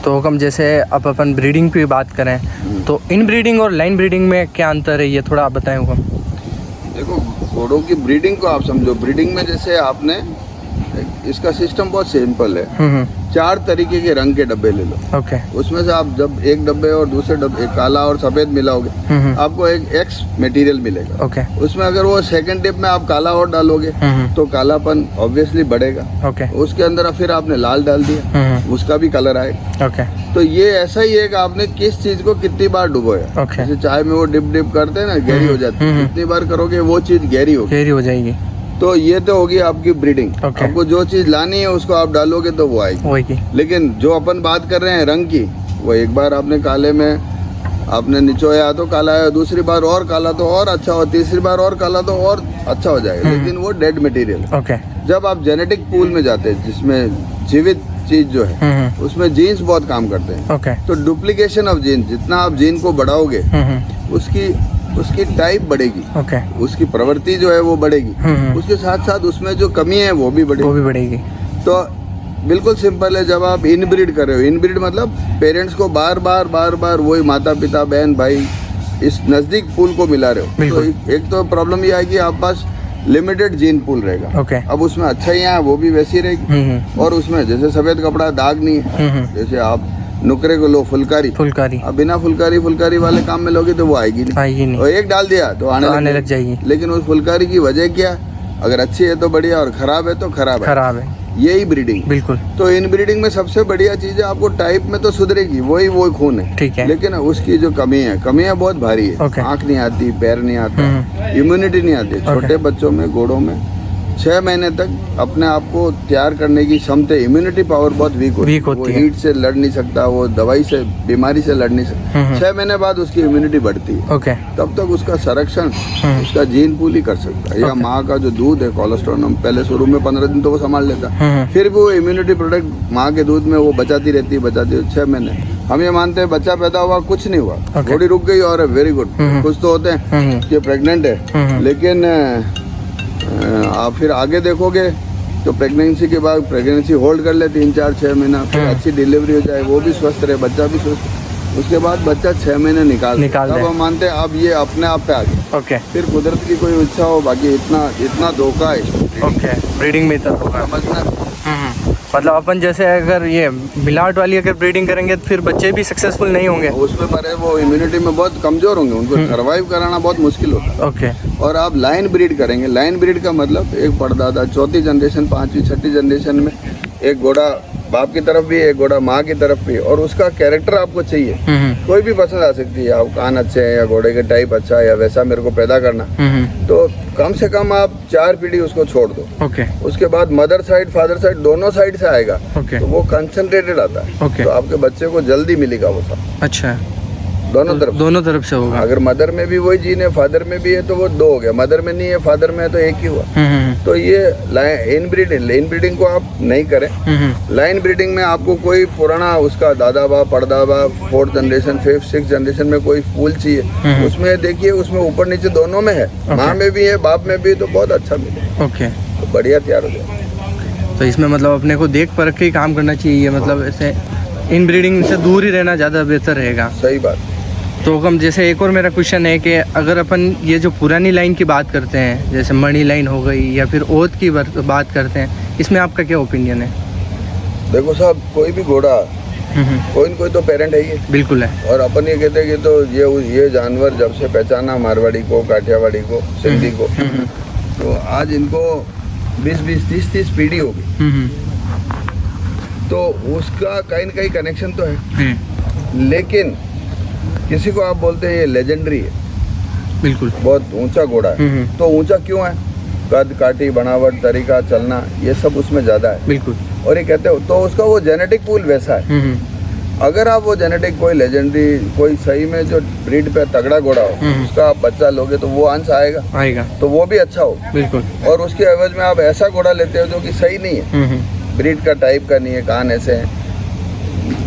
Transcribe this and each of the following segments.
तो हम जैसे अब अपन ब्रीडिंग की बात करें तो इन ब्रीडिंग और लाइन ब्रीडिंग में क्या अंतर है, ये थोड़ा आप बताएं हुकम। देखो, घोड़ों की ब्रीडिंग को आप समझो। ब्रीडिंग में जैसे आपने इसका सिस्टम बहुत सिंपल है। 4 तरीके के रंग के डब्बे ले लो। ओके। उसमें से आप जब एक डब्बे और दूसरे डब्बे काला और सफेद मिलाओगे आपको एक एक्स मटेरियल मिलेगा। ओके। उसमें अगर वो सेकंड टिप में आप काला और डालोगे तो कालापन ऑब्वियसली बढ़ेगा। ओके। उसके अंदर फिर आपने लाल डाल दिया, उसका भी कलर आएगा। ओके। तो ये ऐसा ही है कि आपने किस चीज को कितनी बार डुबोया। ओके। जैसे चाय में वो डिप डिप करते हैं ना, गहरी हो जाती है। जितनी बार करोगे वो चीज गहरी हो जाएगी। तो ये तो होगी आपकी ब्रीडिंग। Okay. आपको जो चीज लानी है उसको आप डालोगे तो वो आएगी। लेकिन जो अपन बात कर रहे हैं रंग की, वो एक बार आपने काले में आपने निचोया तो काला है, दूसरी बार और काला तो और अच्छा हो, तीसरी बार और काला तो और अच्छा हो जाएगा। लेकिन वो डेड मटेरियल। ओके। जब आप जेनेटिक पूल में जाते हैं जिसमें जीवित चीज जो है उसमें जीन्स बहुत काम करते हैं। ओके। तो डुप्लीकेशन ऑफ जीन, जितना आप जीन को बढ़ाओगे उसकी टाइप बढ़ेगी। ओके। उसकी प्रवृत्ति जो है वो बढ़ेगी। उसके साथ साथ उसमें जो कमी है वो भी बढ़ेगी। तो बिल्कुल सिंपल है। जब आप इनब्रीड कर रहे हो, इनब्रीड मतलब पेरेंट्स को बार बार वही माता पिता बहन भाई इस नजदीक पूल को मिला रहे हो, तो एक तो प्रॉब्लम ये है कि आप पास लिमिटेड जीन पूल रहेगा। ओके। अब उसमें अच्छा ही है वो भी वैसी रहेगी। और उसमें जैसे सफेद कपड़ा दाग नहीं है। जैसे आप नुकरे को लो, फुलकारी अब बिना फुलकारी वाले काम में लोगे तो वो आएगी नहीं। और एक डाल दिया तो आने लग जाएगी। लेकिन उस फुलकारी की वजह क्या, अगर अच्छी है तो बढ़िया और खराब है तो खराब है। यही ब्रीडिंग। बिल्कुल। तो इन ब्रीडिंग में सबसे बढ़िया चीज है, आपको टाइप में तो सुधरेगी, वही खून है। ठीक है। लेकिन उसकी जो कमियां बहुत भारी है। आँख नहीं आती, पैर नहीं आता, इम्यूनिटी नहीं आती। छोटे बच्चों में, घोड़ों में 6 महीने तक अपने आप को तैयार करने की क्षमता, इम्यूनिटी पावर बहुत वीक होती है। वो हीट से लड़ नहीं सकता, वो दवाई से, बीमारी से लड़ नहीं सकता। 6 महीने बाद उसकी इम्यूनिटी बढ़ती है। ओके। तब तक उसका संरक्षण उसका जीन पूल ही कर सकता है। या माँ का जो दूध है, कोलेस्ट्रॉल, हम पहले शुरू में 15 दिन तो वो संभाल लेता, फिर भी वो इम्यूनिटी प्रोडक्ट माँ के दूध में वो बचाती रहती है 6 महीने। हम ये मानते हैं बच्चा पैदा हुआ, कुछ नहीं हुआ, घोड़ी रुक गई और वेरी गुड। कुछ तो होते हैं कि प्रेग्नेंट है, लेकिन आप फिर आगे देखोगे तो प्रेगनेंसी के बाद प्रेगनेंसी होल्ड कर ले 3, 4, 6 महीना, फिर अच्छी डिलीवरी हो जाए, वो भी स्वस्थ रहे, बच्चा भी स्वस्थ। उसके बाद बच्चा 6 महीने निकाल तब हम मानते हैं अब ये अपने आप पे आ गया। ओके। फिर कुदरत की कोई इच्छा हो, बाकी इतना धोखा है। ओके। ब्रीडिंग में तो समझना। मतलब अपन जैसे अगर ये मिलावट वाली अगर ब्रीडिंग करेंगे तो फिर बच्चे भी सक्सेसफुल नहीं होंगे। उसमें पर वो इम्यूनिटी में बहुत कमजोर होंगे, उनको सर्वाइव कराना बहुत मुश्किल होता है। ओके। और आप लाइन ब्रीड करेंगे, लाइन ब्रीड का मतलब एक परदादा, 4थी जनरेशन, 5वीं 6ठी जनरेशन में एक घोड़ा बाप की तरफ भी, एक घोड़ा माँ की तरफ भी, और उसका कैरेक्टर आपको चाहिए। कोई भी पसंद आ सकती है, आप कान अच्छे हैं या घोड़े के टाइप अच्छा है या वैसा मेरे को पैदा करना, तो कम से कम आप 4 पीढ़ी उसको छोड़ दो। ओके। उसके बाद मदर साइड फादर साइड दोनों साइड से आएगा। ओके। तो वो कंसंट्रेटेड आता है। ओके। तो आपके बच्चे को जल्दी मिलेगा वो सब। अच्छा। दोनों तरफ से होगा। अगर मदर में भी वही जीन है, फादर में भी है, तो वो 2 हो गया। मदर में नहीं है, फादर में है, तो 1 ही हुआ। तो ये इन ब्रीडिंग को आप नहीं करें। लाइन ब्रीडिंग में आपको कोई पुराना उसका दादा बाप, परदादा, 4th generation, 5th 6th generation में कोई फूल चाहिए, उसमें देखिए, उसमें ऊपर नीचे दोनों में है। माँ में भी है, बाप में भी है, तो बहुत अच्छा मिले। ओके। तो बढ़िया तैयार हो जाए। तो इसमें मतलब अपने को देख परख के ही काम करना चाहिए, मतलब ऐसे इन ब्रीडिंग से दूर ही रहना ज़्यादा बेहतर रहेगा। सही बात। तो हम जैसे एक और मेरा क्वेश्चन है कि अगर अपन ये जो पुरानी लाइन की बात करते हैं, जैसे मणि लाइन हो गई या फिर ओत की बात करते हैं, इसमें आपका क्या ओपिनियन है? देखो साहब, कोई भी घोड़ा कोई न कोई तो पेरेंट है ही। बिल्कुल है। और अपन ये कहते हैं कि तो ये जानवर जब से पहचाना मारवाड़ी को, काठियावाड़ी को, सिंधी को, तो आज इनको 20-20, 30-30 पीढ़ी होगी। तो उसका कहीं न कहीं कनेक्शन तो है। लेकिन किसी को आप बोलते हैं ये लेजेंडरी है, बिल्कुल बहुत ऊंचा घोड़ा है, तो ऊंचा क्यों है? कद काठी, बनावट, तरीका, चलना, ये सब उसमें ज्यादा है। बिल्कुल। और ये कहते हो तो उसका वो जेनेटिक पूल वैसा है। अगर आप वो जेनेटिक कोई लेजेंडरी, कोई सही में जो ब्रीड पे तगड़ा घोड़ा हो, उसका आप बच्चा लोगे तो वो अंश आएगा, तो वो भी अच्छा हो। बिल्कुल। और उसके एवज में आप ऐसा घोड़ा लेते हो जो कि सही नहीं है, ब्रीड का टाइप का नहीं है, कान ऐसे हैं,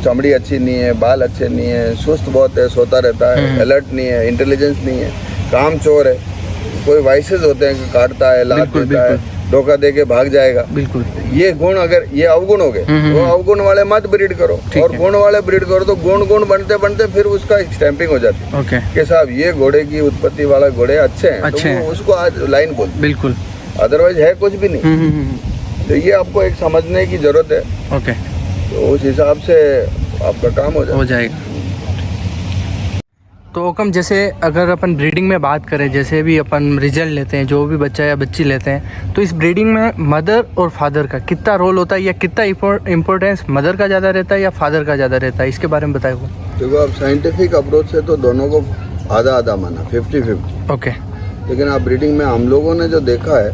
चमड़ी अच्छी नहीं है, बाल अच्छे नहीं है, सुस्त बहुत है, सोता रहता है, अलर्ट नहीं है, इंटेलिजेंस नहीं है, काम चोर है, कोई वाइसेस होते हैं कि काटता है, लात देता है, धोखा दे के भाग जाएगा। बिल्कुल। ये गुण अगर ये अवगुण हो गए तो अवगुण वाले मत ब्रीड करो, और गुण वाले ब्रीड करो तो गुण बनते बनते फिर उसका स्टैंपिंग हो जाती है। ओके। कि साहब ये घोड़े की उत्पत्ति वाला घोड़े अच्छे हैं, अच्छे हैं। तो उसको आज लाइन बोल। बिल्कुल। अदरवाइज है कुछ भी नहीं। तो ये आपको एक समझने की जरूरत है। ओके। तो उस हिसाब से आपका काम हो जाएगा। तो ओकम, जैसे अगर अपन ब्रीडिंग में बात करें, जैसे भी अपन रिजल्ट लेते हैं, जो भी बच्चा या बच्ची लेते हैं, तो इस ब्रीडिंग में मदर और फादर का कितना रोल होता है, या कितना इम्पोर्टेंस मदर का ज़्यादा रहता है या फादर का ज़्यादा रहता है, इसके बारे में बताए। देखो, अब साइंटिफिक अप्रोच से तो दोनों को आधा आधा माना, 50-50। ओके। लेकिन आप ब्रीडिंग में हम लोगों ने जो देखा है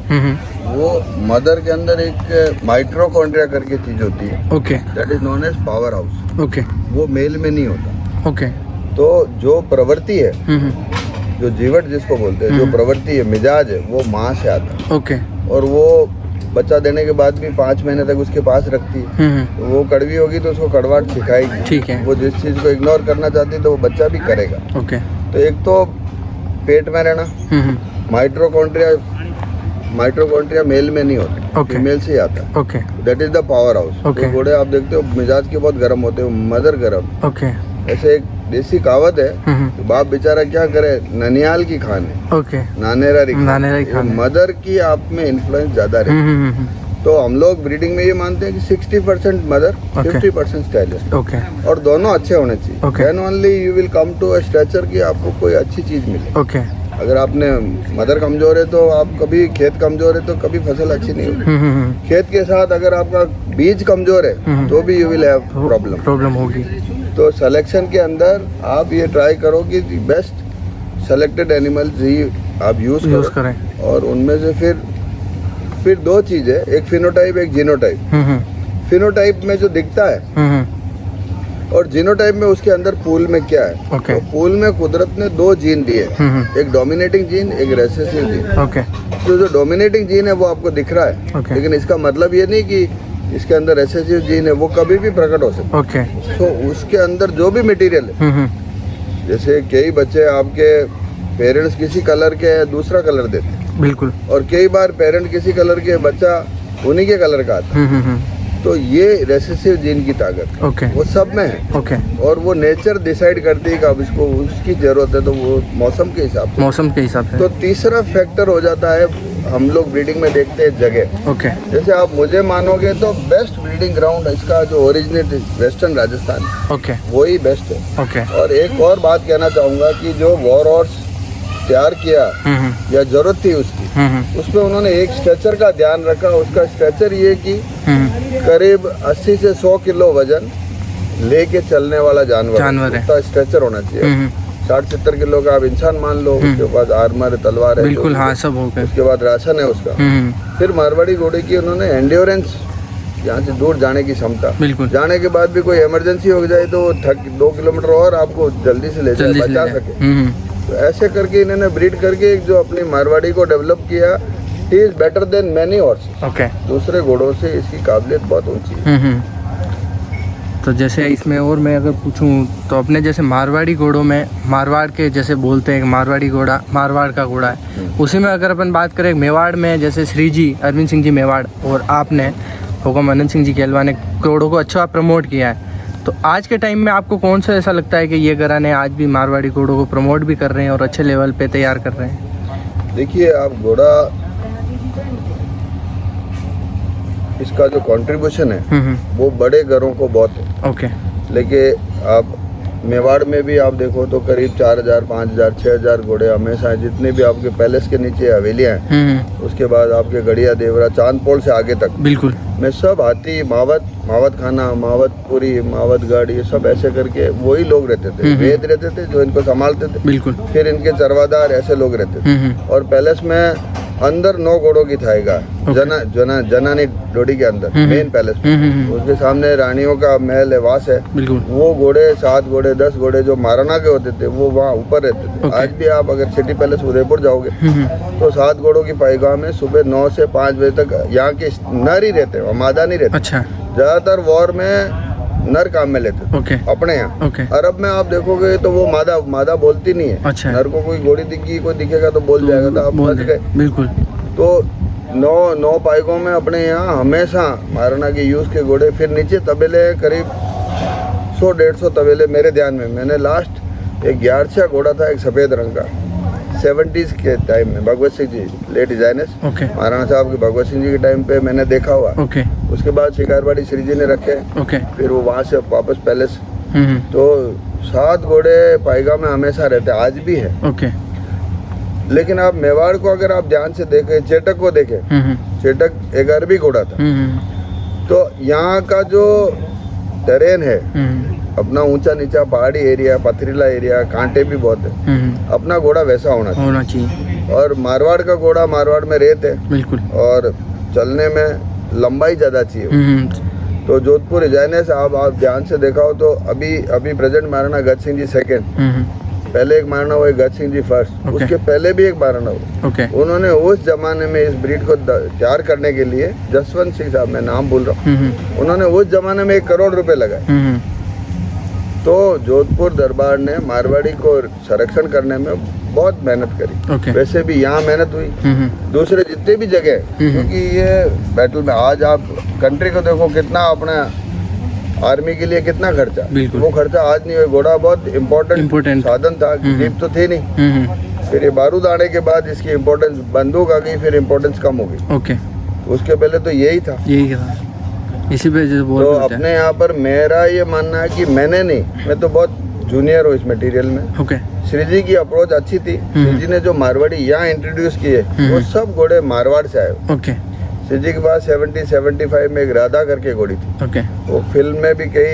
वो मदर के अंदर एक माइट्रोकॉन्ड्रिया करके चीज होती है। Okay. That is known as power house. Okay. वो मेल में नहीं होता। ओके। तो जो प्रवृत्ति है, जो जीवट जिसको बोलते हैं, जो प्रवृत्ति है, मिजाज है, वो माँ से आता है। ओके। और वो बच्चा देने के बाद भी 5 महीने तक उसके पास रखती है। तो वो कड़वी होगी तो उसको कड़वाहट सिखाएगी। ठीक है। वो जिस चीज को इग्नोर करना चाहती है तो वो बच्चा भी करेगा। ओके। तो एक तो पेट में रहना, माइट्रोकॉन्ड्रिया मेल में नहीं होता, फीमेल से ही आता है। Okay. That is the power house. तो घोड़े आप देखते हो मिजाज के बहुत गर्म होते हैं, मदर गर्म। ओके। ऐसे एक देसी कहावत है, तो बाप बेचारा क्या करे, ननियाल की खाने। ओके। नानेरा खाने। मदर की आप में इन्फ्लुएंस ज्यादा रहती। तो हम लोग ब्रीडिंग में ये मानते हैं कि 60% मदर, 50% स्टैलियन। ओके। और दोनों अच्छे होने चाहिए। Then only you will come to a stretcher कि आपको कोई अच्छी चीज मिले। ओके। अगर आपने मदर कमजोर है तो आप कभी, खेत कमजोर है तो कभी फसल अच्छी नहीं होगी। खेत के साथ अगर आपका बीज कमजोर है तो भी यू विल हैव प्रॉब्लम होगी। तो सिलेक्शन के अंदर आप ये ट्राई करो कि बेस्ट सेलेक्टेड एनिमल्स ही आप यूज करें। और उनमें से फिर दो चीज है, एक फिनोटाइप, एक जीनोटाइप। फिनोटाइप में जो दिखता है और जीनोटाइप में उसके अंदर पूल में क्या है। तो पूल में कुदरत ने 2 जीन दिए, एक डोमिनेटिंग जीन, एक रेसेसिव जीन। तो जो डोमिनेटिंग जीन है वो आपको दिख रहा है, लेकिन इसका मतलब ये नहीं कि इसके अंदर रेसेसिव जीन है वो कभी भी प्रकट हो सकता है। तो उसके अंदर जो भी मटेरियल है, जैसे कई बच्चे आपके पेरेंट्स किसी कलर के दूसरा कलर देते हैं। बिल्कुल। और कई बार पेरेंट किसी कलर के, बच्चा उन्हीं के कलर का आता है। तो ये रेसेसिव जीन की ताकत वो सब में है। और वो नेचर डिसाइड करती है कि अब इसको उसकी जरूरत है, तो वो मौसम के हिसाब से। तो तीसरा फैक्टर हो जाता है, हम लोग ब्रीडिंग में देखते हैं जगह। जैसे आप मुझे मानोगे तो बेस्ट ब्रीडिंग ग्राउंड इसका जो ओरिजिनेट वेस्टर्न राजस्थान, वो ही बेस्ट है। और एक और बात कहना चाहूंगा कि जो वॉर हॉर्स तैयार किया या जरूरत थी उसकी, उसमें उन्होंने एक स्ट्रेचर का ध्यान रखा। उसका स्ट्रेचर ये कि करीब 80 से 100 किलो वजन लेके चलने वाला जानवर उसका स्ट्रेचर होना चाहिए। 60-70 किलो का आप इंसान मान लो, उसके बाद आर्मर, तलवार है, बिल्कुल, हाँ, सब हो गया। उसके बाद राशन है उसका। फिर मारवाड़ी घोड़े की उन्होंने एंड्योरेंस, यहाँ से दूर जाने की क्षमता, जाने के बाद भी कोई इमरजेंसी हो जाए तो 2 किलोमीटर और आपको जल्दी से ले जाए, बचा सके। तो ऐसे करके इन्होंने ब्रीड करके जो अपनी मारवाड़ी को डेवलप किया, he is better than many horse. दूसरे घोड़ों से इसकी काबिलियत बहुत ऊंची है। तो जैसे इसमें और मैं अगर पूछूं तो अपने जैसे मारवाड़ी घोड़ों में, मारवाड़ के जैसे बोलते हैं मारवाड़ी घोड़ा मारवाड़ का घोड़ा है, उसी में अगर अपन बात करें मेवाड़ में, जैसे श्री जी अरविंद सिंह जी मेवाड़ और आपने हुकम अनंत सिंह जी केलवा ने घोड़ों को अच्छा प्रमोट किया है, तो आज के टाइम में आपको कौन सा ऐसा लगता है कि ये घराने आज भी मारवाड़ी घोड़ों को प्रमोट भी कर रहे हैं और अच्छे लेवल पे तैयार कर रहे हैं? देखिए, आप घोड़ा, इसका जो कंट्रीब्यूशन है वो बड़े घरों को बहुत है। लेकिन आप मेवाड़ में भी आप देखो तो करीब 4000, 5000, 6000 घोड़े हमेशा हैं। जितने भी आपके पैलेस के नीचे हवेलियां हैं, उसके बाद आपके गड़िया देवरा, चांदपोल से आगे तक, बिल्कुल, में सब हाथी, मावत खाना, मावतपुरी, मावतगढ़, ये सब ऐसे करके वही लोग रहते थे। वेद रहते थे जो इनको संभालते थे, बिल्कुल। फिर इनके चरवादार, ऐसे लोग रहते थे। और पैलेस में अंदर 9 घोड़ों की थाएगा, जनानी डोडी के अंदर, मेन पैलेस में। उसके सामने रानियों का महल है, वास है। वो घोड़े 7 घोड़े 10 घोड़े जो महाराणा के होते थे वो वहाँ ऊपर रहते थे। आज भी आप अगर सिटी पैलेस उदयपुर जाओगे तो 7 घोड़ों की पाईगाह में सुबह 9 से 5 बजे तक यहाँ के नर ही रहते हैं, मादा नहीं रहते। अच्छा। ज्यादातर वॉर में नर काम में लेते थे अपने यहाँ। अरब में आप देखोगे तो वो मादा बोलती नहीं है। अच्छा। नर को कोई घोड़ी दिखी, कोई दिखेगा तो बोल जाएगा, तो आप बच गए। बिल्कुल। तो 9 पाइकों में अपने यहाँ हमेशा महाराणा की यूज के घोड़े, फिर नीचे तबेले करीब 100-150 तबेले मेरे ध्यान में। मैंने लास्ट एक ग्यारछा घोड़ा था, एक सफ़ेद रंग का, 70s के टाइम में, भगवत सिंह जी लेट डिजाइनर्स महाराणा साहब के भगवत सिंह जी के टाइम पे मैंने देखा हुआ। उसके बाद शिकारवाड़ी श्री जी ने रखे, फिर वो वहाँ से वापस पैलेस। तो 7 घोड़े पाइका में हमेशा रहते, आज भी है। लेकिन आप मेवाड़ को अगर आप ध्यान से देखें, चेटक को देखें, चेटक एक अरबी घोड़ा था। तो यहाँ का जो टेरेन है अपना, ऊंचा नीचा पहाड़ी एरिया, पथरीला एरिया, कांटे भी बहुत है, अपना घोड़ा वैसा होना चाहिए। और मारवाड़ का घोड़ा, मारवाड़ में रेत है बिल्कुल, और चलने में लंबाई ज्यादा चाहिए। तो जोधपुर रिजाइनेस आप ध्यान से देखा हो तो अभी प्रेजेंट महाराणा गज सिंह जी सेकंड, पहले एक महाराणा हुआ गज सिंह जी फर्स्ट, उसके पहले भी एक महाराणा हुआ। उन्होंने उस जमाने में इस ब्रीड को तैयार करने के लिए, जसवंत सिंह साहब, मैं नाम बोल रहा हूँ, उन्होंने उस जमाने में 1 करोड़ रुपए लगाए। तो जोधपुर दरबार ने मारवाड़ी को संरक्षण करने में बहुत मेहनत करी। वैसे भी यहाँ मेहनत हुई, दूसरे जितने भी जगह, क्योंकि ये बैटल में आज आप कंट्री को देखो कितना, अपना आर्मी के लिए कितना खर्चा, वो खर्चा आज नहीं है। घोड़ा बहुत इम्पोर्टेंट साधन था, जीप तो थे नहीं। फिर ये बारूद आने के बाद इसकी इम्पोर्टेंस, बंदूक आ गई, फिर इम्पोर्टेंस कम हो गई। उसके पहले तो यही था। इसी पे तो अपने यहाँ पर मेरा ये मानना है कि मैंने नहीं, मैं तो बहुत जूनियर हूँ इस मटेरियल में। श्री जी की अप्रोच अच्छी थी। श्री जी ने जो मारवाड़ी यहाँ इंट्रोड्यूस किए, वो सब घोड़े मारवाड़ से आए। श्री जी के पास 70-75 में एक राधा करके घोड़ी थी। वो फिल्म में भी कई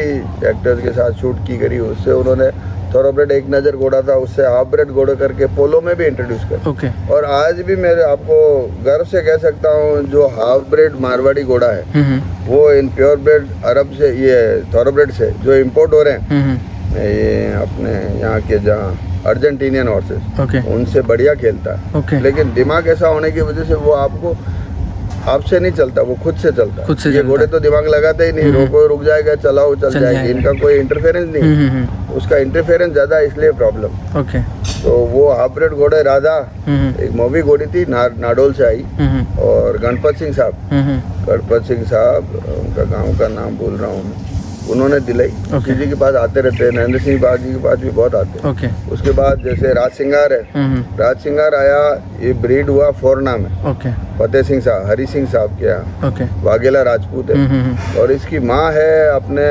एक्टर्स के साथ शूट की करी। उससे उन्होंने थॉरोब्रेड एक नजर घोड़ा था, उससे हाफ ब्रेड घोड़े करके पोलो में भी इंट्रोड्यूस कर। और आज भी मैं आपको गर्व से कह सकता हूँ, जो हाफ ब्रेड मारवाड़ी घोड़ा है वो इन प्योर ब्रेड अरब से, ये थॉरोब्रेड से जो इम्पोर्ट हो रहे हैं, ये अपने यहाँ के जहाँ अर्जेंटीनियन हॉर्सेस, उनसे बढ़िया खेलता है। लेकिन दिमाग ऐसा होने की वजह से वो आपसे नहीं चलता, वो खुद से चलता। ये घोड़े तो दिमाग लगाते ही नहीं, रोको रुक जाएगा, चलाओ चल जाएगा, इनका कोई इंटरफेरेंस नहीं। उसका इंटरफेरेंस ज्यादा, इसलिए प्रॉब्लम। तो वो हाफ ब्रेड घोड़े राधा, एक मूवी घोड़ी थी, नाडोल से आई, और गणपत सिंह साहब, उनका गाँव का नाम बोल रहा हूँ, उन्होंने दिलाई। श्री जी के पास आते रहते हैं, नरेंद्र सिंह बाजी के पास भी बहुत आते हैं। उसके बाद जैसे राज सिंगार है, राज सिंगार आया, ये ब्रीड हुआ फोरना में, फतेह सिंह साहब, हरी सिंह साहब के यहाँ, वाघेला राजपूत है। और इसकी माँ है अपने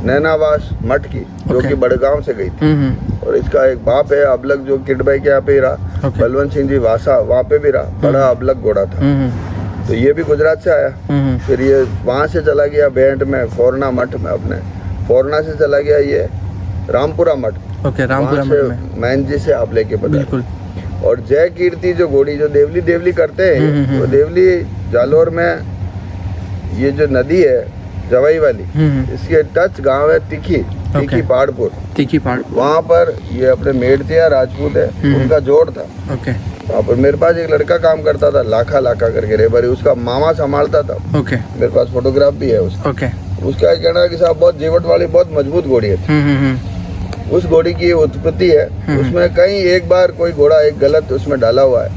नैनावास मठ की, जो कि बड़गांव से गई थी। और इसका एक बाप है अबलग, जो किडबाई के यहाँ पे ही रहा, बलवंत सिंह जी वासा, वहाँ पे भी रहा, बड़ा अबलग घोड़ा था। तो ये भी गुजरात से आया। फिर ये वहाँ से चला गया भेंट में, फोरना मठ में, अपने फोरना से चला गया ये रामपुरा मठ, रामपुरा से मैन जी से आप लेके पता। और जय कीर्ति जो घोड़ी, जो देवली करते हैं, वो देवली जालोर में, ये जो नदी है जवाई वाली, इसके टच गांव है तीखी पहाड़पुर, वहाँ पर ये अपने मेड़तिया राजपूत है, उनका जोड़ था। वहाँ पर मेरे पास एक लड़का काम करता था, लाखा करके रेबरी, उसका मामा संभालता था। मेरे पास फोटोग्राफ भी है उसका। उसका कहना है कि साहब बहुत जीवट वाली, बहुत मजबूत घोड़ी है। उस घोड़ी की उत्पत्ति है, उसमें कहीं एक बार कोई घोड़ा एक गलत उसमें डाला हुआ है,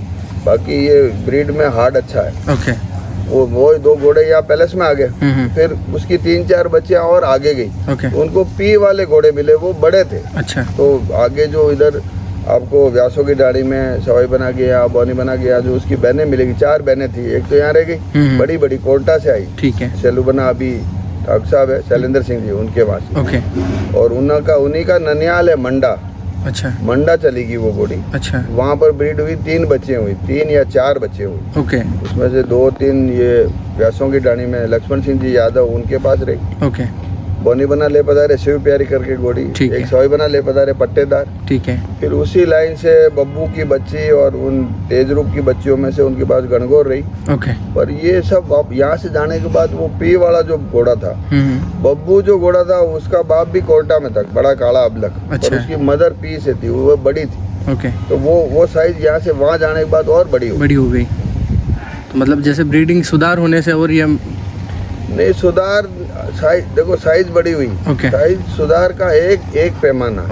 बाकी ये ब्रीड में हार्ड अच्छा है। वो 2 घोड़े यहाँ पैलेस में आ गए। फिर उसकी 3-4 बच्चियां और आगे गई। उनको पी वाले घोड़े मिले, वो बड़े थे। तो आगे जो इधर आपको व्यासों की डाड़ी में सवाई बना गया, बौनी बना गया, जो उसकी बहनें मिलेगी, 4 बहनें थी, एक तो यहाँ रह गई, बड़ी कोटा से आई, सेलू बना, अभी ठाकुर साहब है शैलेंद्र सिंह जी, उनके पास। और उन्हीं का ननियाल है मंडा। मंडा चलेगी वो घोड़ी। वहाँ पर ब्रीड हुई, 3 बच्चे हुई, 3 या 4 बच्चे हुए। उसमें से 2-3 ये व्यासों की डाणी में लक्ष्मण सिंह जी यादव, उनके पास रही। बोनी बना ले पधारे शिव प्यारी करके घोड़ी, एक सवाई बना ले पधारे पट्टेदार। फिर उसी लाइन से बब्बू की बच्ची और उन तेज रूप की बच्चियों में से उनके पास गणगौर रही। पर ये सब यहाँ से जाने के बाद वो पी वाला जो घोड़ा था, बब्बू जो घोड़ा था, उसका बाप भी कोर्टा में था, बड़ा काला अबलक, और उसकी मदर पी से थी, वो बड़ी थी। तो वो साइज यहाँ से वहाँ जाने के बाद और बड़ी हो गई। तो मतलब जैसे ब्रीडिंग सुधार होने से, और ये नहीं सुधार, साइज देखो, साइज बड़ी हुई। साइज सुधार का एक पैमाना।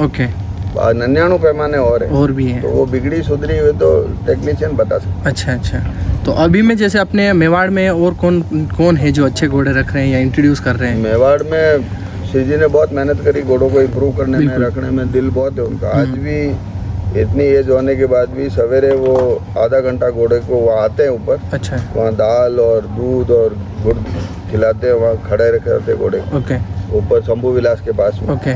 99 पैमाने और भी है। तो वो बिगड़ी सुधरी हुई तो टेक्नीशियन बता सकते। अच्छा। तो अभी में जैसे अपने मेवाड़ में और कौन कौन है जो अच्छे घोड़े रख रहे हैं या इंट्रोड्यूस कर रहे हैं? मेवाड़ में श्री जी ने बहुत मेहनत करी घोड़ों को इम्प्रूव करने में, रखने में, दिल बहुत है उनका। आज भी इतनी एज होने के बाद भी सवेरे वो आधा घंटा घोड़े को वहाँ आते हैं ऊपर। अच्छा। वहाँ दाल और दूध और गुड़ खिलाते हैं, वहाँ खड़े रहते घोड़े ओके। ऊपर शंभू विलास के पास में। ओके।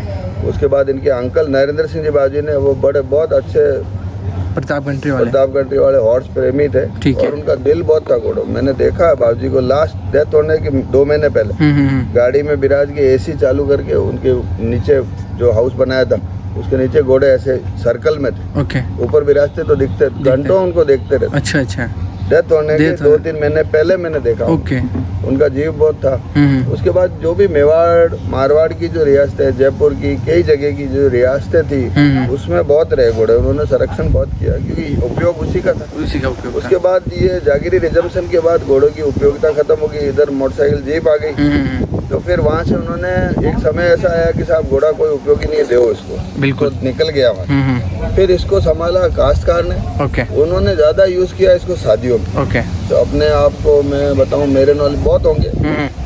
उसके बाद इनके अंकल नरेंद्र सिंह जी बाजी ने, वो बड़े बहुत अच्छे प्रतापगढ़ वाले हॉर्स प्रेमी थे और उनका दिल बहुत था घोड़ों। मैंने देखा है बाबूजी को लास्ट डेथ होने के 2 महीने पहले गाड़ी में बिराज के एसी चालू करके उनके नीचे जो हाउस बनाया था उसके नीचे घोड़े ऐसे सर्कल में थे। ओके। ऊपर बिराजते तो दिखते, घंटों उनको देखते रहते। अच्छा अच्छा। डेथ होने के 2-3 महीने पहले मैंने देखा। ओके। उनका जीव बहुत था। उसके बाद जो भी मेवाड़ मारवाड़ की जो रियासतें, जयपुर की कई जगह की जो रियासतें थी उसमें बहुत रहे घोड़े, उन्होंने संरक्षण बहुत किया क्योंकि उपयोग उसी का था, उसी का उपयोग। उसके बाद ये जागीरी रिजम्पशन के बाद घोड़ों की उपयोगिता खत्म हो गई, इधर मोटरसाइकिल जीप आ गई। तो फिर वहाँ से उन्होंने एक समय ऐसा आया कि साहब घोड़ा कोई उपयोगी नहीं है, दो इसको, बिल्कुल तो निकल गया वहाँ। फिर इसको संभाला काश्तकार ने। ओके। उन्होंने ज्यादा यूज किया इसको शादियों में। ओके। तो अपने आप को मैं बताऊं, मेरे नॉलेज बहुत होंगे,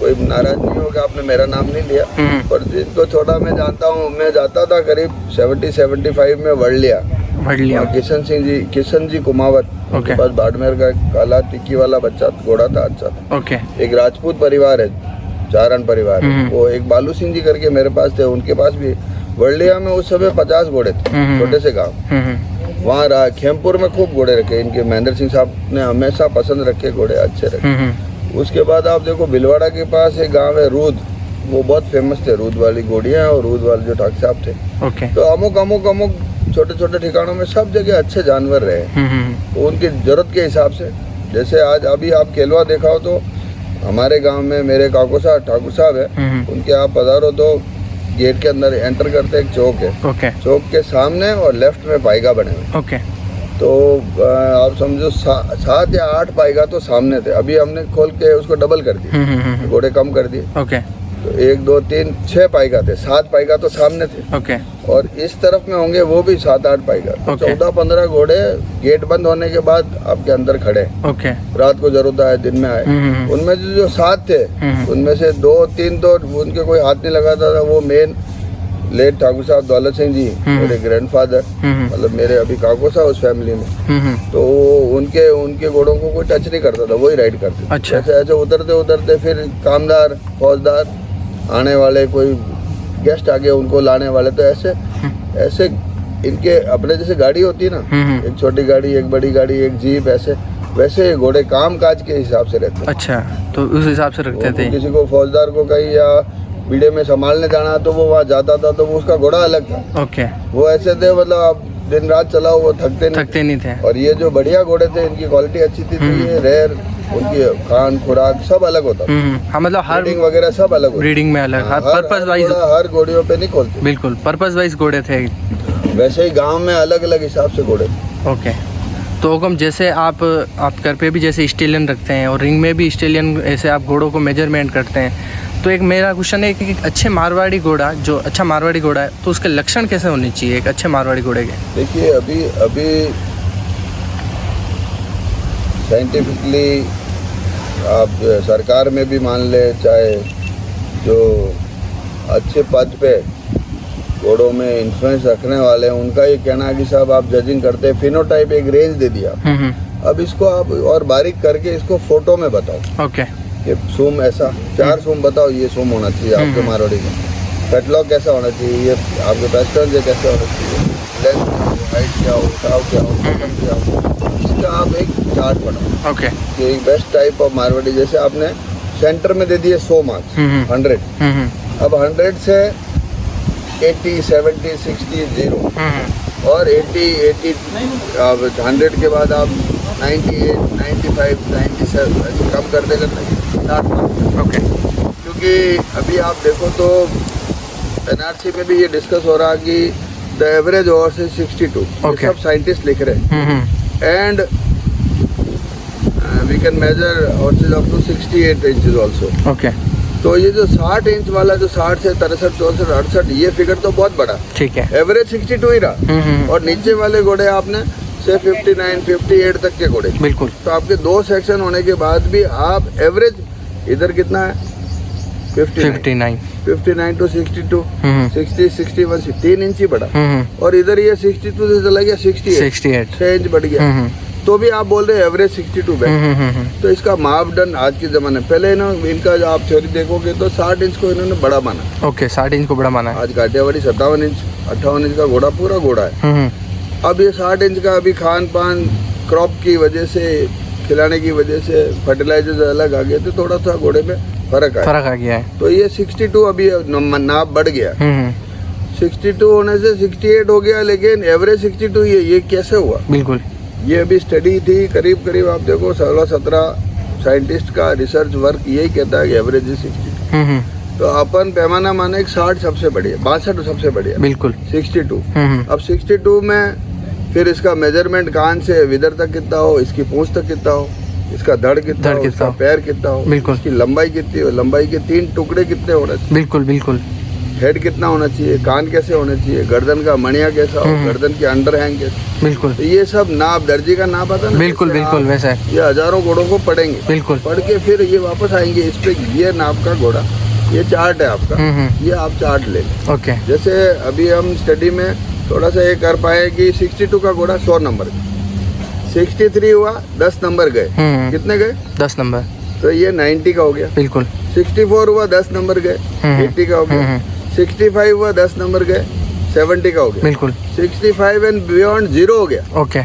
कोई नाराज नहीं होगा, आपने मेरा नाम नहीं लिया, पर जिनको छोटा मैं जानता हूँ, मैं जाता था करीब 70-75 में वड़लिया किशन जी कुमावत के पास बाड़मेर का काला टिक्की वाला बच्चा घोड़ा था, अच्छा था। ओके। एक राजपूत परिवार है, चारण परिवार है, वो एक बालू सिंह जी करके मेरे पास थे, उनके पास भी वड़लिया में उस समय 50 घोड़े थे, छोटे से गाँव। वहाँ रहा खेमपुर में खूब घोड़े रखे इनके, महेंद्र सिंह साहब ने हमेशा पसंद रखे घोड़े, अच्छे रखे। उसके बाद आप देखो भिलवाड़ा के पास एक गांव है रूद, वो बहुत फेमस थे, रूद वाली घोड़ियाँ और रूद वाले जो ठाकुर साहब थे। ओके। तो अमुक छोटे छोटे ठिकानों में सब जगह अच्छे जानवर रहे, तो उनकी जरूरत के हिसाब से। जैसे आज अभी आप केलवा देखा हो तो हमारे गाँव में मेरे ठाकुर साहब है, उनके आप पधारो तो गेट के अंदर एंटर करते एक चौक है। ओके। चौक के सामने और लेफ्ट में पाइगा बने हुए। ओके। तो आप समझो 7 या 8 पाइगा तो सामने थे, अभी हमने खोल के उसको डबल कर दिया, घोड़े कम कर दिए। ओके। तो 1 2 3 6 पाइगा थे, 7 पाइगा तो सामने थे। ओके। और इस तरफ में होंगे वो भी 7-8 पाइगा, 14-15 घोड़े गेट बंद होने के बाद आपके अंदर खड़े। ओके। रात को जरूरत आए, दिन में आए। उनमें जो 7 थे उनमें से 2-3 तो उनके कोई हाथ नहीं लगाता था। वो मेन लेट ठाकुर साहब दौलत सिंह जी, मेरे ग्रैंडफादर, मतलब मेरे अभी काको साहब उस फैमिली में, तो उनके घोड़ों को कोई टच नहीं करता था, वही राइड करते। अच्छा। ऐसे उतरते फिर कामदार, फौजदार आने वाले, कोई गेस्ट आ गए उनको लाने वाले, तो ऐसे इनके अपने जैसे गाड़ी होती है ना, एक छोटी गाड़ी, एक बड़ी गाड़ी, एक जीप, ऐसे वैसे घोड़े काम काज के हिसाब से रहते। अच्छा, तो उस हिसाब से रखते थे। किसी को फौजदार को कहीं या बीड़े में संभालने जाना तो वो वहाँ जाता था, तो वो उसका घोड़ा अलग था। ओके। वो ऐसे थे, मतलब आप दिन रात चलाओ वो थकते नहीं थे। और ये जो बढ़िया घोड़े थे, इनकी क्वालिटी अच्छी थी, तो ये रेयर, उनकी खान खुराक सब अलग होता था। हाँ, मतलब हर ब्रीडिंग वगैरह सब अलग, ब्रीडिंग में अलग, हर पर्पस वाइज, हर घोड़ियों पे नहीं खोलते, बिल्कुल पर्पस वाइज घोड़े थे। वैसे ही गांव में अलग अलग हिसाब से घोड़े। ओके। तो हुकम, जैसे आप घर पे भी जैसे स्टेलियन रखते हैं और रिंग में भी स्टेलियन, ऐसे आप घोड़ों को मेजरमेंट करते हैं, तो एक मेरा क्वेश्चन है कि अच्छे मारवाड़ी घोड़ा, जो अच्छा मारवाड़ी घोड़ा है, तो उसके लक्षण कैसे होने चाहिए एक अच्छे मारवाड़ी घोड़े के? देखिए अभी साइंटिफिकली आप सरकार में भी मान ले, चाहे जो अच्छे पद पे घोड़ों में इन्फ्लुएंस रखने वाले हैं, उनका ये कहना है कि साहब आप जजिंग करते हैं, फिनोटाइप एक रेंज दे दिया, अब इसको आप और बारीक करके इसको फोटो में बताओ। ओके। कि सूम ऐसा 4 सूम बताओ, ये सूम होना चाहिए आपके मारवाड़ी में, फैटलॉक कैसा होना चाहिए, ये आपके पेस्टर्न ये कैसे होना चाहिए, लेंथ, हाइट क्या हो, उठाव क्या हो, बटन क्या हो, इसका आप एक चार्ट बनाओ। ओके। कि एक बेस्ट टाइप ऑफ मारवाड़ी, जैसे आपने सेंटर में दे दिए 100 मार्क्स, 100, अब 100 से 80, 70, 60, 0, और 80 अब 100 के बाद आप 98, 95, 97 ऐसे कम करते 60 मार्क्स। ओके। क्योंकि अभी आप देखो तो एनआरसी में भी ये डिस्कस हो रहा कि द एवरेज हॉर्स इज 62, ये सब साइंटिस्ट लिख रहे हैं, and we can measure horses up to 68 inches also. Okay. तो ये जो 60 इंच वाला, जो 60 से 63, 64, 68, ये फिगर तो बहुत बड़ा, ठीक है, एवरेज 62 ही रहा। और नीचे वाले घोड़े आपने से 59, 58 तक के घोड़े। बिल्कुल। तो आपके 2 सेक्शन होने के बाद भी आप एवरेज इधर कितना है 59 टू 62, 60, 61, 3 इंच ही बढ़ा। और इधर ये 62 से चला गया 68, 6 इंच बढ़ गया। तो भी आप बोल रहे हैं एवरेज 62 बेस्ट। तो इसका मापदंड आज के जमाने, पहले ना इनका जो आप थ्योरी देखोगे तो 60 इंच को इन्होंने बड़ा माना। ओके, 60 इंच को बड़ा माना है। आज काठियावाड़ी 57 इंच 58 इंच का घोड़ा पूरा घोड़ा है। अब ये 60 इंच का अभी खान पान क्रॉप की वजह से, खिलाने की वजह से, फर्टिलाइजर अलग आ गए थे, थोड़ा सा घोड़े में फर्क आ गया है। तो ये 62 अभी नाप बढ़ गया। 62 होने से 68 हो गया, लेकिन एवरेज 62 ये कैसे हुआ? बिल्कुल। ये अभी स्टडी थी, करीब आप देखो 16-17 साइंटिस्ट का रिसर्च वर्क यही कहता है कि एवरेज है 62। तो अपन पैमाना माने 60 सबसे बढ़िया, 62 सबसे बढ़िया, बिल्कुल 62। अब 62 में फिर इसका मेजरमेंट कान से विदर तक कितना हो, इसकी पूंछ तक कितना हो, इसका धड़ कितना हो, इसका पैर कितना हो, बिल्कुल, इसकी लंबाई कितनी हो, लंबाई के 3 टुकड़े कितने होने चाहिए, बिल्कुल बिल्कुल, हेड कितना होना चाहिए, कान कैसे होने चाहिए, गर्दन का मणिया कैसा हो, गर्दन की अंडर हैंग कैसे, बिल्कुल। तो ये सब नाप, दर्जी का नाप आता है ना, बिल्कुल बिल्कुल वैसा है। ये हजारों घोड़ों को पढ़ेंगे, बिल्कुल, पढ़ के फिर ये वापस आएंगे इस पे, ये नाप का घोड़ा, ये चार्ट है आपका, ये आप चार्ट ले लें। ओके। जैसे अभी हम स्टडी में थोड़ा सा ये कर पाए कि 62 का घोड़ा 100 नंबर, 63 हुआ 10 नंबर गए, कितने गए 10 नंबर, तो ये 90 का हो गया, बिल्कुल। 64 हुआ 10 नंबर गए, 80 का हो गया। 65 हुआ 10 नंबर गए, 70 का हो गया, बिल्कुल। 65 एंड बियॉन्ड 0 हो गया। ओके।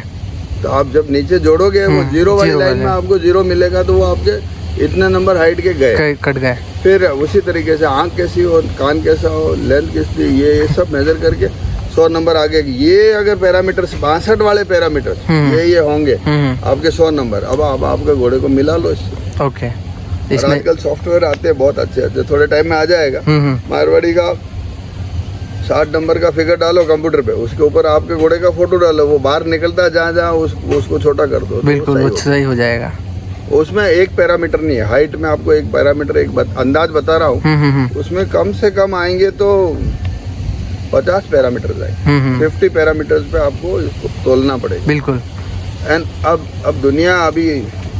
तो आप जब नीचे जोड़ोगे वो 0 वाली लाइन में आपको 0 मिलेगा, तो वो आपके इतने नंबर हाइट के गए, कट गए। फिर उसी तरीके से आंख कैसी हो, कान कैसा हो, लेंथ किसकी, ये सब मेजर करके 100 नंबर आगे। ये अगर पैरामीटर 62 वाले पैरामीटर ये होंगे आपके 100 नंबर। अब आप आपके घोड़े को मिला लो इससे। ओके। इसमें आजकल सॉफ्टवेयर आते हैं बहुत अच्छे अच्छे, थोड़े टाइम में आ जाएगा। मारवाड़ी का 60 नंबर का फिगर डालो कंप्यूटर पे, उसके ऊपर आपके घोड़े का फोटो डालो, वो बाहर निकलता है जहाँ उसको छोटा कर दो, बिल्कुल वो सही हो जाएगा। उसमें एक पैरामीटर नहीं है, हाइट में आपको एक पैरामीटर, अंदाज बता रहा हूँ, उसमें कम से कम आएंगे तो 50 पैरामीटर आएंगे। 50 पैरामीटर्स पे आपको इसको तोलना पड़ेगा, बिल्कुल। एंड अब दुनिया अभी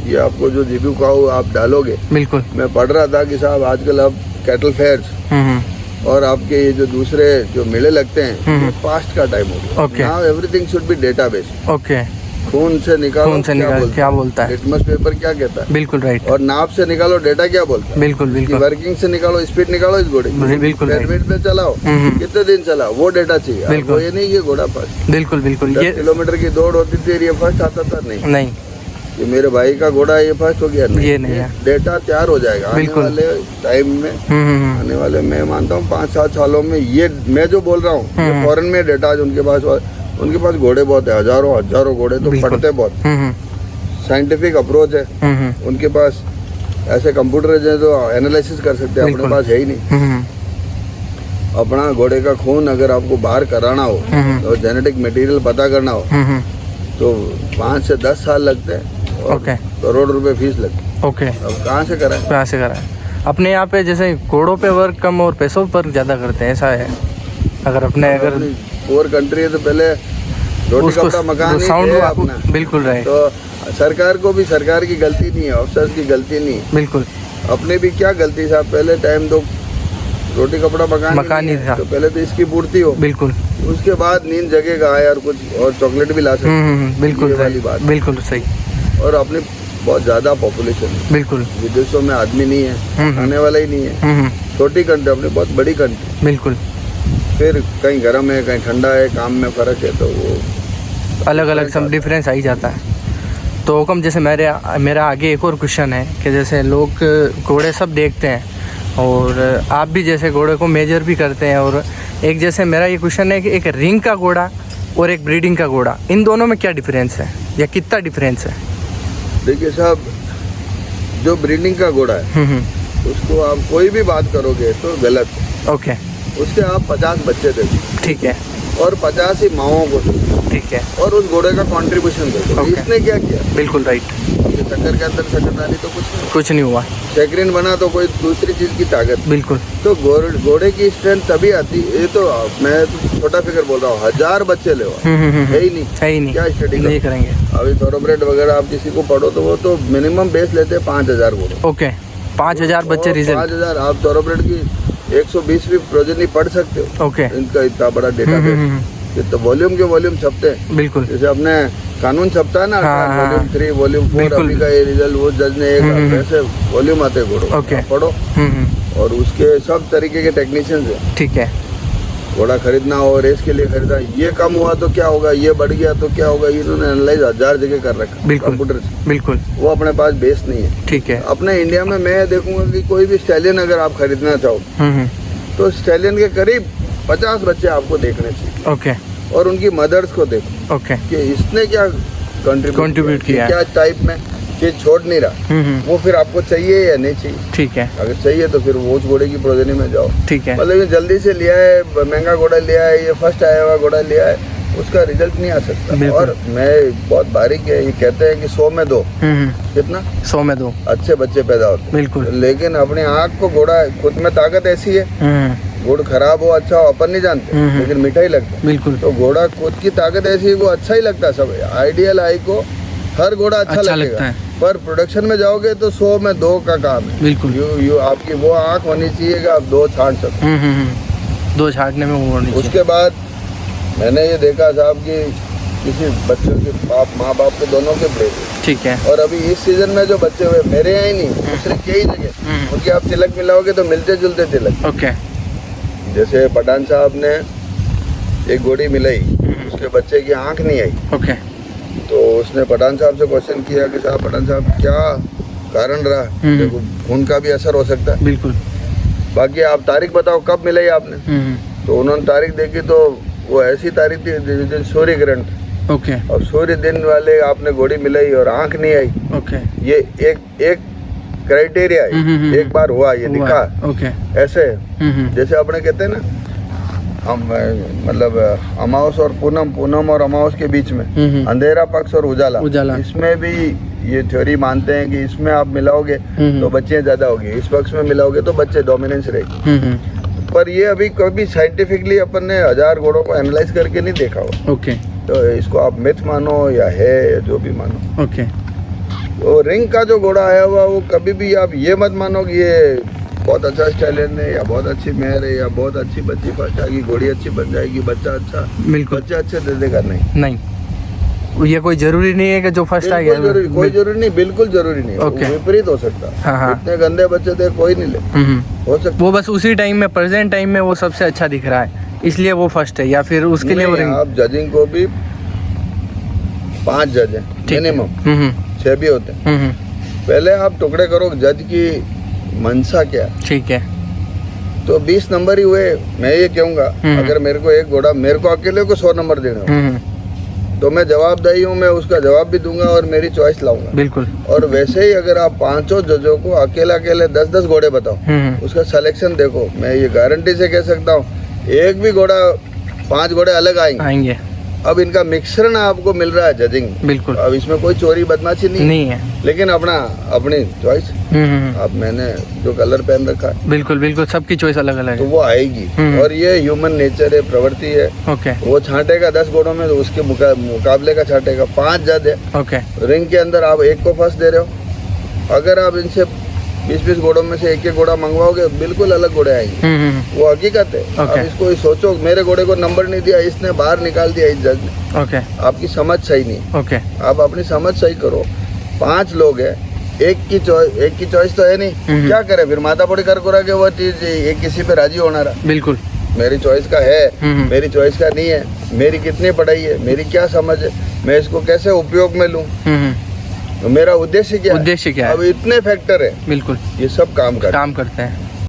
ये आपको जो जीबी का हो आप डालोगे, बिल्कुल। मैं पढ़ रहा था कि साहब आजकल अब कैटल फेयर्स और आपके ये जो दूसरे जो मेले लगते हैं, ये पास्ट का टाइम हो गया। Okay. Now everything should be database. Okay. खून से निकालो क्या बोलता है, लिटमस पेपर क्या कहता है, बिल्कुल राइट। और नाप से निकालो डेटा क्या बोलता है, बिल्कुल बिल्कुल। वर्किंग से निकालो स्पीड, निकालो इस घोड़े, बिल्कुल। पेरमिट पे चलाओ, कितने दिन चला, वो डेटा चाहिए, बिल्कुल। ये नहीं ये घोड़ा फर्स्ट, बिल्कुल बिल्कुल। 10 किलोमीटर की दौड़ होती थी, ये फर्स्ट आता था, नहीं ये मेरे भाई का घोड़ा ये फर्स्ट हो गया, नहीं, ये नहीं है। डेटा तैयार हो जाएगा आने वाले टाइम में, आने वाले मैं मानता हूँ 5-7 सालों में। ये मैं जो बोल रहा हूँ फॉरेन में डेटा उनके पास घोड़े बहुत है, हजारों घोड़े, तो पढ़ते बहुत, साइंटिफिक अप्रोच है उनके पास, ऐसे कंप्यूटर जो तो एनालिसिस कर सकते हैं, अपने पास है ही नहीं। अपना घोड़े का खून अगर आपको बाहर कराना हो और जेनेटिक मटेरियल पता करना हो तो 5 से 10 साल लगते हैं, करोड़ रुपए फीस लगती। ओके। अब कहाँ से कराएं? अपने यहाँ पे जैसे घोड़ों पे वर्क कम और पैसों पर ज्यादा करते हैं, ऐसा है। अगर और कंट्री है तो पहले रोटी कपड़ा मकान साउंड अपना, बिल्कुल राइट। तो सरकार को भी, सरकार की गलती नहीं है, अफसर की गलती नहीं, बिल्कुल। अपने भी क्या गलती साहब, पहले टाइम दो, रोटी कपड़ा मकान ही था, तो पहले तो इसकी पूर्ति हो, बिल्कुल। उसके बाद नींद जगेगा यार, कुछ और चॉकलेट भी ला सकते, बिल्कुल वाली बात, बिल्कुल सही। और अपने बहुत ज्यादा पॉपुलेशन है, बिल्कुल। विदेशों में आदमी नहीं है, आने वाला ही नहीं है, छोटी कंट्री, अपनी बहुत बड़ी कंट्री, बिल्कुल। फिर कहीं गर्म है, कहीं ठंडा है, काम में फ़र्क है, तो वो अलग अलग सब डिफरेंस आ ही जाता है। तो हुक्म जैसे मेरा आगे एक और क्वेश्चन है कि जैसे लोग घोड़े सब देखते हैं और आप भी जैसे घोड़े को मेजर भी करते हैं, और एक जैसे मेरा ये क्वेश्चन है कि एक रिंग का घोड़ा और एक ब्रीडिंग का घोड़ा, इन दोनों में क्या डिफरेंस है या कितना डिफरेंस है? देखिए साहब, जो ब्रीडिंग का घोड़ा है उसको आप कोई भी बात करोगे तो गलत। ओके। उसके आप 50 बच्चे दे, ठीक है, और 50 ही माओं को दो, ठीक है, और उस घोड़े का कंट्रीब्यूशन देखो। Okay. इसने क्या किया? बिल्कुल राइट, ये चक्कर के अंदर चक्करदारी तो कुछ नहीं हुआ, सेक्रिन बना तो कोई दूसरी चीज की ताकत। बिल्कुल। तो घोड़े की स्ट्रेंथ तभी आती। ये तो मैं तो छोटा फिगर बोल रहा हूँ, 1000 बच्चे ले है ही नहीं, है ही नहीं, क्या स्टडी नहीं करेंगे। अभी थोरोब्रेड वगैरह आप किसी को पढ़ो तो वो तो मिनिमम बेस लेते हैं 5000 घोड़े। ओके, 5000 बच्चे रिजल्ट। 5000 आप थोरोब्रेड की 120वीं प्रोजेनी पढ़ सकते हो। ओके, इनका इतना बड़ा डेटा बेस, तो वॉल्यूम के वॉल्यूम छपते हैं। बिल्कुल। जैसे अपने कानून छपता है ना, हाँ, वॉल्यूम 3 वॉल्यूम 4, बिल्कुल। अभी का ये रिजल्ट वो जज ने एक ऐसे वॉल्यूम आते हैं घोड़ों, ओके। आप पढ़ो। और उसके सब तरीके के टेक्नीशियंस हैं। ठीक है, घोड़ा खरीदना हो, रेस के लिए खरीदा, ये कम हुआ तो क्या होगा, ये बढ़ गया तो क्या होगा, इन्होंने एनालाइज 1000 जगह कर रखा बिल्कुल, कंप्यूटर से। बिल्कुल। वो अपने पास बेस नहीं है। ठीक है। अपने इंडिया में मैं देखूंगा कि कोई भी स्टैलियन अगर आप खरीदना चाहो तो स्टैलियन के करीब 50 बच्चे आपको देखने चाहिए। ओके, और उनकी मदर्स को देखो ओके, कि इसने क्या कंट्रीब्यूट किया है, क्या टाइप में चीज छोड़ नहीं रहा। वो फिर आपको चाहिए या नहीं चाहिए। ठीक है, अगर चाहिए तो फिर वो उस घोड़े की प्रोजेनी में जाओ। ठीक है, मतलब ये जल्दी से लिया है, महंगा घोड़ा लिया है, ये फर्स्ट आया हुआ घोड़ा लिया है, उसका रिजल्ट नहीं आ सकता। और मैं बहुत बारीक है, ये कहते हैं कि 100 में 2 कितना 100 में 2 अच्छे बच्चे पैदा होते हैं। बिल्कुल। लेकिन अपनी आँख को घोड़ा खुद में ताकत ऐसी है, गुड़ खराब हो अच्छा हो अपन नहीं जानते, लेकिन मीठा ही लगता है। बिल्कुल। तो घोड़ा खुद की ताकत ऐसी है, वो अच्छा ही लगता है। सब आइडियल आई को हर घोड़ा अच्छा लगेगा लगता है, पर प्रोडक्शन में जाओगे तो 100 में 2 का काम है। बिल्कुल। यू आपकी वो आँख होनी चाहिए कि आप 2 छांट सको। 2 छाटने में वो होनी चाहिए। उसके बाद मैंने ये देखा साहब कि किसी बच्चों के माँ बाप के दोनों के प्लेट, ठीक है। और अभी इस सीजन में जो बच्चे हुए मेरे यहाँ ही नहीं, दूसरे कई जगह उनके आप तिलक मिलाओगे तो मिलते जुलते तिलक। ओके। जैसे पठान साहब ने एक घोड़ी मिलाई, उसके बच्चे की आंख नहीं आई। ओके। तो उसने पठान साहब से क्वेश्चन किया कि साहब पठान साहब क्या कारण रहा, देखो खून का भी असर हो सकता है। बिल्कुल। बाकी आप तारीख बताओ कब मिलाई आपने। तो उन्होंने तारीख देखी तो वो ऐसी तारीख थी जिस दिन सूर्य ग्रहण था। ओके। और सूर्य दिन वाले आपने घोड़ी मिलाई और आंख नहीं आई। ओके। ये एक क्राइटेरिया है, एक बार हुआ ये दिखा। ओके। ऐसे जैसे अपने कहते हैं ना, हम मतलब अमावस और पूनम, पूनम और अमावस के बीच में अंधेरा पक्ष और उजाला, इसमें भी ये थ्योरी मानते हैं कि इसमें आप मिलाओगे तो बच्चे ज्यादा होगी, इस पक्ष में मिलाओगे तो बच्चे डोमिनेंस रहेगी। पर ये अभी कभी साइंटिफिकली अपन ने 1000 घोड़ों को एनालाइज करके नहीं देखा हो। ओके। तो इसको आप मिथ मानो या है या जो भी मानो। ओके। वो रिंग का जो घोड़ा आया हुआ वो कभी भी आप ये मत मानो कि ये बहुत अच्छा स्टैलियन है या बहुत अच्छी मेहर है या बहुत अच्छी बच्ची फर्स्ट आएगी, घोड़ी अच्छी बन जाएगी, बच्चा अच्छा, बिल्कुल बच्चे अच्छे दे देगा। नहीं, ये कोई जरूरी नहीं है कि जो फर्स्ट आ गया कोई जरूरी नहीं, बिल्कुल जरूरी नहीं। Okay. विपरीत हो सकता है। हाँ। इतने गंदे बच्चे थे कोई नहीं ले, हो सकता। वो बस उसी टाइम में, प्रेजेंट टाइम में वो सबसे अच्छा दिख रहा है इसलिए वो फर्स्ट है, या फिर उसके लिए वो रिंग। आप जजिंग को भी 5 जज हैं मिनिमम, 6 भी होते हैं। पहले आप टुकड़े करो जज की मनसा क्या। ठीक है। तो 20 नंबर ही हुए। मैं ये कहूँगा अगर मेरे को एक घोड़ा, मेरे को अकेले को 100 नंबर देना तो मैं जवाबदाही हूँ, मैं उसका जवाब भी दूंगा और मेरी चॉइस लाऊंगा। बिल्कुल। और वैसे ही अगर आप 5 जजों को अकेले 10 घोड़े बताओ, उसका सिलेक्शन देखो, मैं ये गारंटी से कह सकता हूँ एक भी घोड़ा 5 घोड़े अलग आएंगे। अब इनका मिश्रण आपको मिल रहा है जजिंग। बिल्कुल। अब इसमें कोई चोरी बदमाशी नहीं है, लेकिन अपनी चॉइस। अब मैंने जो कलर पहन रखा है, बिल्कुल बिल्कुल सबकी चॉइस अलग अलग तो है। वो आएगी। और ये ह्यूमन नेचर है, प्रवृत्ति है। ओके। वो छांटेगा 10 घोड़ों में तो उसके मुकाबले का छांटेगा। 5 जज है। ओके। रिंग के अंदर आप एक को फर्स्ट दे रहे हो, अगर आप इनसे 20 घोड़ों में से एक घोड़ा मंगवाओगे बिल्कुल अलग घोड़े आएंगे। वो हकीकत है। अब इसको सोचो, मेरे घोड़े को नंबर नहीं दिया, इसने बाहर निकाल दिया इस जज ने। ओके। आपकी समझ सही नहीं। ओके। आप अपनी समझ सही करो। 5 लोग हैं, एक की चॉइस तो है नहीं, क्या करे फिर माता पोड़ी कर के वो चीज एक किसी पे राजी होना रहा। बिल्कुल। मेरी चॉइस का है, मेरी चॉइस का नहीं है, मेरी कितनी पढ़ाई है, मेरी क्या समझ है, मैं इसको कैसे उपयोग में लूँ, तो मेरा उद्देश्य क्या है? अब इतने फैक्टर है, बिल्कुल ये सब काम करते हैं।